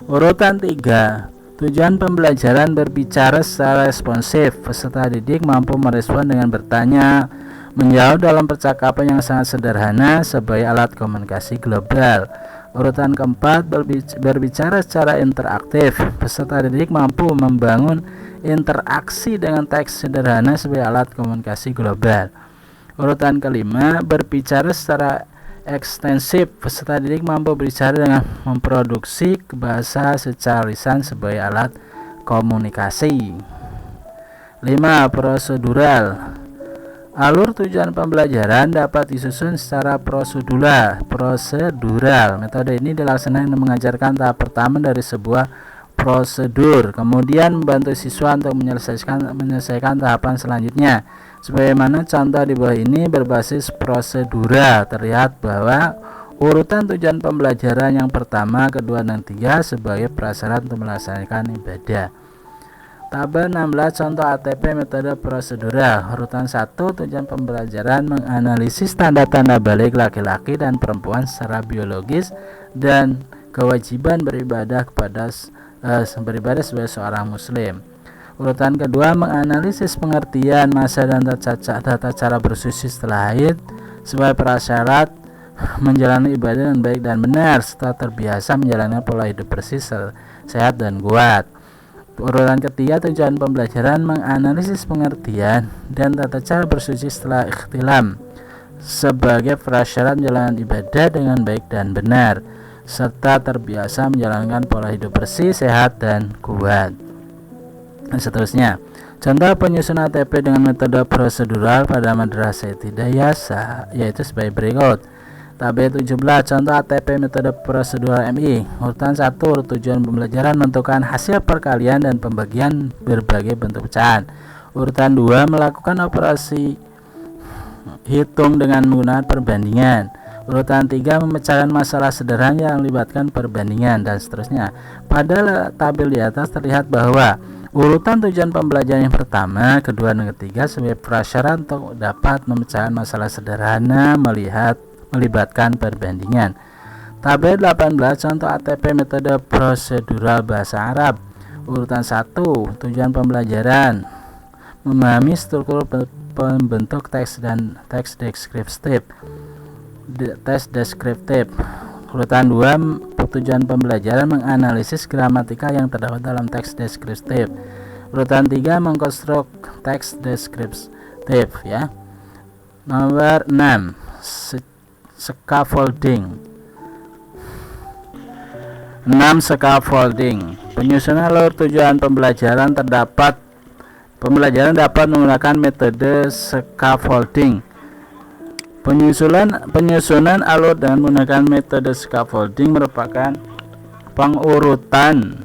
Urutan 3, tujuan pembelajaran berbicara secara responsif. Peserta didik mampu merespon dengan bertanya, menjawab dalam percakapan yang sangat sederhana sebagai alat komunikasi global. Urutan keempat, berbicara secara interaktif. Peserta didik mampu membangun interaksi dengan teks sederhana sebagai alat komunikasi global. Urutan kelima, berbicara secara ekstensif. Peserta didik mampu berbicara dengan memproduksi bahasa secara lisan sebagai alat komunikasi. 5. Prosedural. Alur tujuan pembelajaran dapat disusun secara prosedural. Metode ini dilaksanakan dengan mengajarkan tahap pertama dari sebuah prosedur, kemudian membantu siswa untuk menyelesaikan tahapan selanjutnya. Sebagaimana contoh di bawah ini berbasis prosedural, terlihat bahwa urutan tujuan pembelajaran yang pertama, kedua, dan ketiga sebagai prasyarat untuk melaksanakan ibadah. Tabel 16, contoh ATP metode prosedural. Urutan 1, tujuan pembelajaran menganalisis tanda-tanda balik laki-laki dan perempuan secara biologis dan kewajiban beribadah sebagai seorang muslim. Urutan kedua, menganalisis pengertian masa dan tata cara bersuci setelah haid sebagai prasyarat menjalani ibadah dengan baik dan benar serta terbiasa menjalani pola hidup bersih, sehat dan kuat. Urutan ketiga, tujuan pembelajaran menganalisis pengertian dan tata cara bersuci setelah ikhtilam sebagai prasyarat menjalankan ibadah dengan baik dan benar serta terbiasa menjalankan pola hidup bersih, sehat dan kuat. Dan seterusnya. Contoh penyusunan ATP dengan metode prosedural pada madrasah ibtidaiyah yaitu sebagai berikut. Tabel 17, contoh ATP metode prosedural MI. Urutan 1, tujuan pembelajaran menentukan hasil perkalian dan pembagian berbagai bentuk pecahan. Urutan 2, melakukan operasi hitung dengan menggunakan perbandingan. Urutan 3, memecahkan masalah sederhana yang melibatkan perbandingan dan seterusnya. Pada tabel di atas terlihat bahwa urutan tujuan pembelajaran yang pertama, kedua, dan ketiga sebagai prasyarat untuk dapat memecahkan masalah sederhana melibatkan perbandingan. Tabel 18, contoh ATP metode prosedural bahasa Arab. Urutan 1, tujuan pembelajaran memahami struktur pembentuk teks dan teks deskriptif. Urutan 2, tujuan pembelajaran menganalisis gramatika yang terdapat dalam teks deskriptif. Urutan 3, mengkonstruk teks deskriptif ya. Nomor 6, scaffolding. 6. Scaffolding. Penyusunan alur tujuan pembelajaran terdapat Pembelajaran dapat menggunakan metode scaffolding. Penyusunan alur dengan menggunakan metode scaffolding merupakan pengurutan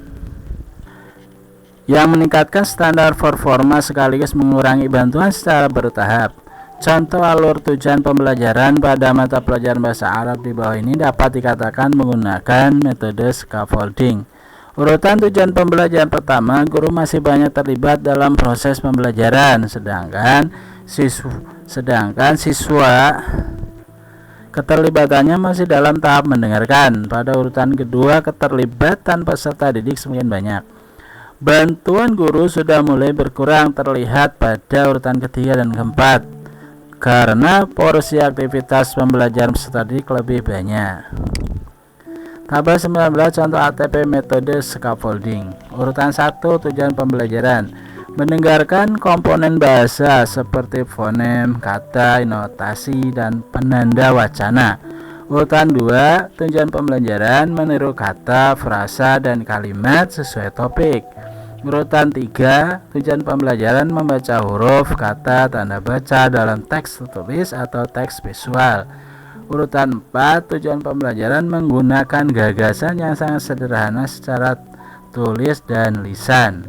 yang meningkatkan standar performa sekaligus mengurangi bantuan secara bertahap. Contoh alur tujuan pembelajaran pada mata pelajaran bahasa Arab di bawah ini dapat dikatakan menggunakan metode scaffolding. Urutan tujuan pembelajaran pertama, guru masih banyak terlibat dalam proses pembelajaran, sedangkan siswa keterlibatannya masih dalam tahap mendengarkan. Pada urutan kedua, keterlibatan peserta didik semakin banyak. Bantuan guru sudah mulai berkurang terlihat pada urutan ketiga dan keempat, karena porsi aktivitas pembelajaran peserta didik lebih banyak. Tabel 19 contoh ATP metode scaffolding. Urutan 1 tujuan pembelajaran. Mendengarkan komponen bahasa seperti fonem, kata, notasi, dan penanda wacana. Urutan 2 tujuan pembelajaran meniru kata, frasa, dan kalimat sesuai topik. Urutan 3 tujuan pembelajaran membaca huruf, kata, tanda baca dalam teks tertulis atau teks visual. Urutan 4 tujuan pembelajaran menggunakan gagasan yang sangat sederhana secara tulis dan lisan.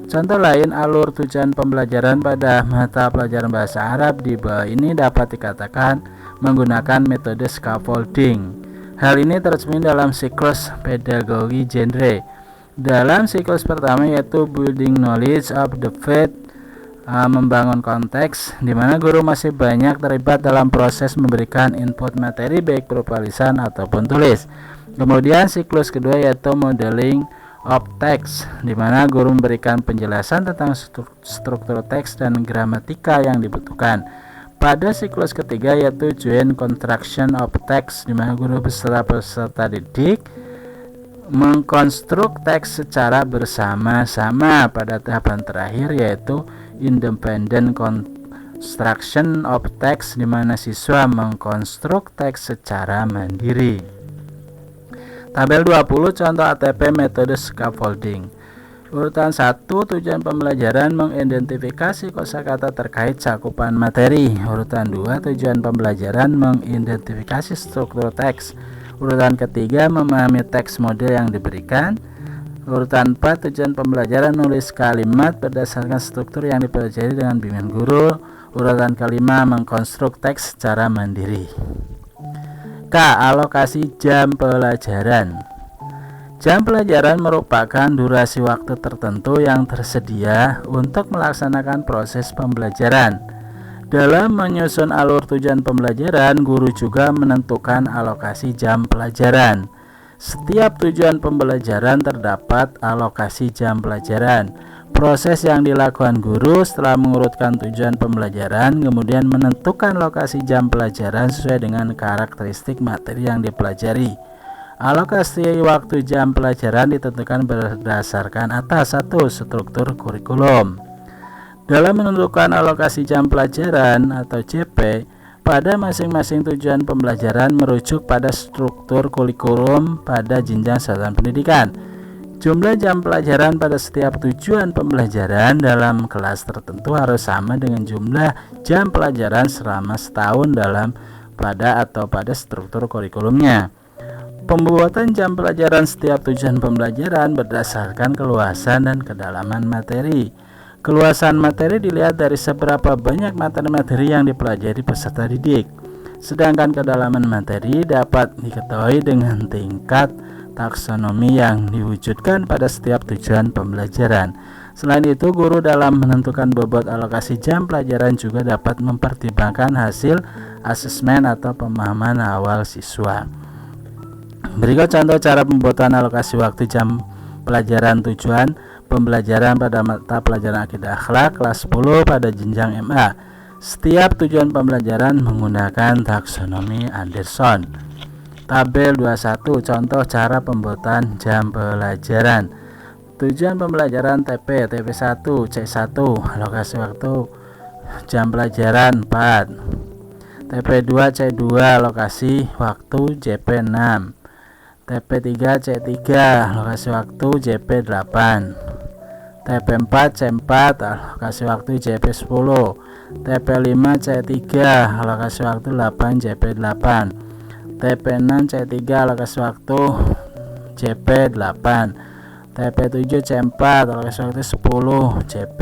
Contoh lain alur tujuan pembelajaran pada mata pelajaran bahasa Arab di bawah ini dapat dikatakan menggunakan metode scaffolding. Hal ini tercermin dalam siklus pedagogi genre. Dalam siklus pertama yaitu building knowledge of the faith, membangun konteks, di mana guru masih banyak terlibat dalam proses memberikan input materi baik berupa lisan ataupun tulis. Kemudian siklus kedua yaitu modeling of text, di mana guru memberikan penjelasan tentang struktur teks dan gramatika yang dibutuhkan. Pada siklus ketiga yaitu joint construction of text, di mana guru beserta peserta didik mengkonstruk teks secara bersama-sama. Pada tahapan terakhir yaitu independent construction of text, di mana siswa mengkonstruk teks secara mandiri. Tabel 20 contoh ATP metode scaffolding. Urutan 1 tujuan pembelajaran mengidentifikasi kosakata terkait cakupan materi. Urutan 2 tujuan pembelajaran mengidentifikasi struktur teks. Urutan ketiga memahami teks model yang diberikan. Urutan 4 tujuan pembelajaran menulis kalimat berdasarkan struktur yang dipelajari dengan bimbingan guru. Urutan kelima mengkonstruk teks secara mandiri. K. Alokasi jam pelajaran. Jam pelajaran merupakan durasi waktu tertentu yang tersedia untuk melaksanakan proses pembelajaran. Dalam menyusun alur tujuan pembelajaran, guru juga menentukan alokasi jam pelajaran. Setiap tujuan pembelajaran terdapat alokasi jam pelajaran. Proses yang dilakukan guru setelah mengurutkan tujuan pembelajaran, kemudian menentukan lokasi jam pelajaran sesuai dengan karakteristik materi yang dipelajari. Alokasi waktu jam pelajaran ditentukan berdasarkan atas 1. Struktur kurikulum. Dalam menentukan alokasi jam pelajaran atau JP, pada masing-masing tujuan pembelajaran merujuk pada struktur kurikulum pada jenjang satuan pendidikan. Jumlah jam pelajaran pada setiap tujuan pembelajaran dalam kelas tertentu harus sama dengan jumlah jam pelajaran selama setahun pada struktur kurikulumnya. Pembuatan jam pelajaran setiap tujuan pembelajaran berdasarkan keluasan dan kedalaman materi. Keluasan materi dilihat dari seberapa banyak materi-materi yang dipelajari peserta didik. Sedangkan kedalaman materi dapat diketahui dengan tingkat taksonomi yang diwujudkan pada setiap tujuan pembelajaran. Selain itu, guru dalam menentukan bobot alokasi jam pelajaran juga dapat mempertimbangkan hasil asesmen atau pemahaman awal siswa. Berikut contoh cara pembuatan alokasi waktu jam pelajaran tujuan pembelajaran pada mata pelajaran akidah akhlak kelas 10 pada jenjang MA. Setiap tujuan pembelajaran menggunakan taksonomi Anderson. Tabel 21 contoh cara pembuatan jam pelajaran. Tujuan pembelajaran TP 1, C1, alokasi waktu jam pelajaran 4. TP2, C2, alokasi waktu JP 6. TP3, C3, alokasi waktu JP 8. TP4 C4 alokasi waktu JP10, TP5 C3 alokasi waktu 8 JP8, TP6 C3 alokasi waktu JP8, TP7 C4 alokasi waktu 10 JP,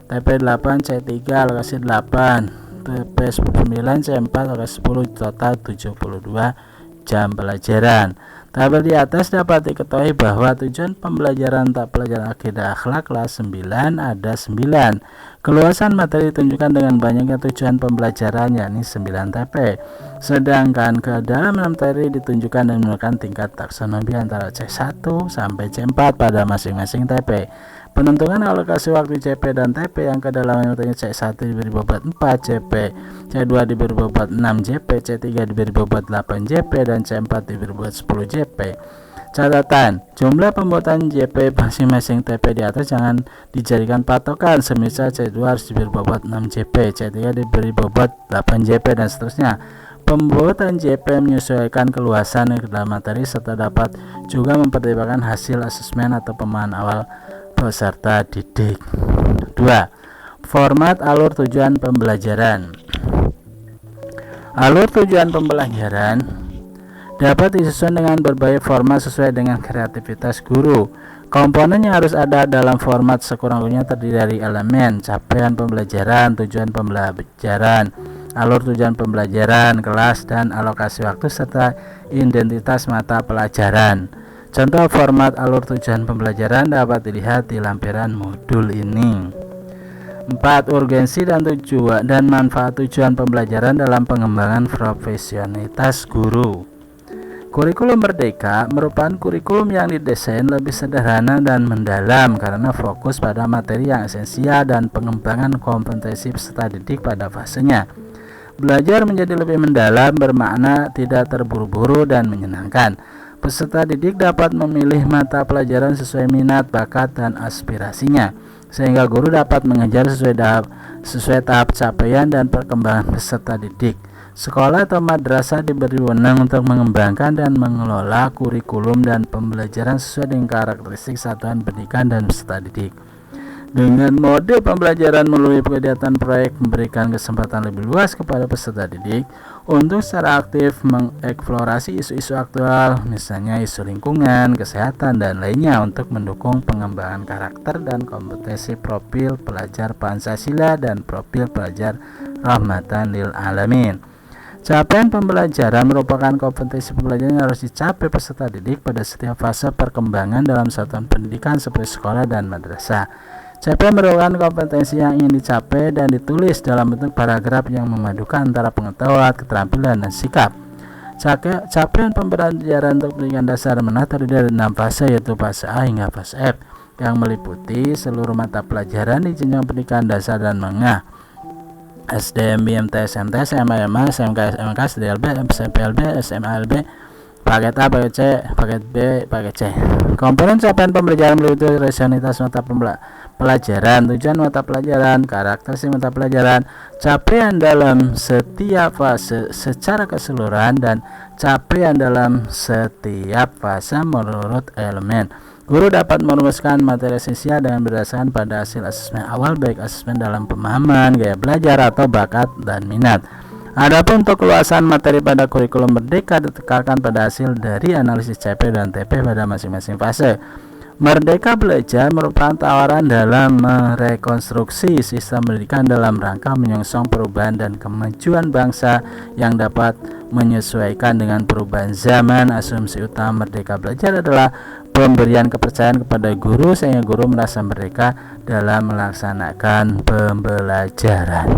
TP8 C3 alokasi 8, TP9 C4 alokasi 10, total 72 jam pelajaran. Tabel di atas dapat diketahui bahwa tujuan pembelajaran tak pelajaran akidah akhlak kelas 9 ada 9. Keluasan materi ditunjukkan dengan banyaknya tujuan pembelajaran yakni 9 TP. Sedangkan kedalaman materi ditunjukkan dan menggunakan tingkat taksonomi antara C1 sampai C4 pada masing-masing TP. Penentuan alokasi waktu CP dan TP yang kedalaman materinya C1 diberi bobot 4 CP, C2 diberi bobot 6 JP, C3 diberi bobot 8 JP, dan C4 diberi bobot 10 JP. Catatan, jumlah pembuatan JP masing-masing TP di atas jangan dijadikan patokan, semisal C2 harus diberi bobot 6 JP, C3 diberi bobot 8 JP, dan seterusnya. Pembuatan JP menyesuaikan keluasan dalam materi serta dapat juga mempertimbangkan hasil asesmen atau pemahaman awal peserta didik. 2. Format alur tujuan pembelajaran. Alur tujuan pembelajaran dapat disusun dengan berbagai format sesuai dengan kreativitas guru. Komponen yang harus ada dalam format sekurang-kurangnya terdiri dari elemen, capaian pembelajaran, tujuan pembelajaran, alur tujuan pembelajaran, kelas, dan alokasi waktu serta identitas mata pelajaran. Contoh format alur tujuan pembelajaran dapat dilihat di lampiran modul ini. 4. Urgensi dan tujuan dan manfaat tujuan pembelajaran dalam pengembangan profesionalitas guru. Kurikulum Merdeka merupakan kurikulum yang didesain lebih sederhana dan mendalam karena fokus pada materi yang esensial dan pengembangan kompetensi peserta didik pada fasenya. Belajar menjadi lebih mendalam bermakna tidak terburu-buru dan menyenangkan. Peserta didik dapat memilih mata pelajaran sesuai minat, bakat, dan aspirasinya, sehingga guru dapat mengejar sesuai tahap capaian dan perkembangan peserta didik. Sekolah atau madrasah diberi wewenang untuk mengembangkan dan mengelola kurikulum dan pembelajaran sesuai dengan karakteristik satuan pendidikan dan peserta didik. Dengan mode pembelajaran melalui kegiatan proyek memberikan kesempatan lebih luas kepada peserta didik untuk secara aktif mengeksplorasi isu-isu aktual, misalnya isu lingkungan, kesehatan, dan lainnya untuk mendukung pengembangan karakter dan kompetensi profil pelajar Pancasila dan profil pelajar rahmatan lil alamin. Capaian pembelajaran merupakan kompetensi pembelajaran yang harus dicapai peserta didik pada setiap fase perkembangan dalam satuan pendidikan seperti sekolah dan madrasah. Capaian merupakan kompetensi yang ingin dicapai dan ditulis dalam bentuk paragraf yang memadukan antara pengetahuan, keterampilan, dan sikap. Capaian pembelajaran untuk pendidikan dasar menengah terdiri dari 6 fase, yaitu fase A hingga fase F, yang meliputi seluruh mata pelajaran di jenjang pendidikan dasar dan menengah. SD, MT, SMT, SMA, MA, SMK, SMK, SDLB, SPLB, SMALB, paket A, paket C, paket B, paket C. Komponen capaian pembelajaran meliputi rasionalitas mata pelajaran, tujuan mata pelajaran, karakteristik mata pelajaran, capaian dalam setiap fase secara keseluruhan, dan capaian dalam setiap fase menurut elemen. Guru dapat merumuskan materi esensial dengan berdasarkan pada hasil asesmen awal, baik asesmen dalam pemahaman, gaya belajar, atau bakat dan minat. Adapun untuk keluasan materi pada kurikulum Merdeka ditekankan pada hasil dari analisis CP dan TP pada masing-masing fase. Merdeka Belajar merupakan tawaran dalam merekonstruksi sistem pendidikan dalam rangka menyongsong perubahan dan kemajuan bangsa yang dapat menyesuaikan dengan perubahan zaman. Asumsi utama Merdeka Belajar adalah pemberian kepercayaan kepada guru sehingga guru merasa merdeka dalam melaksanakan pembelajaran.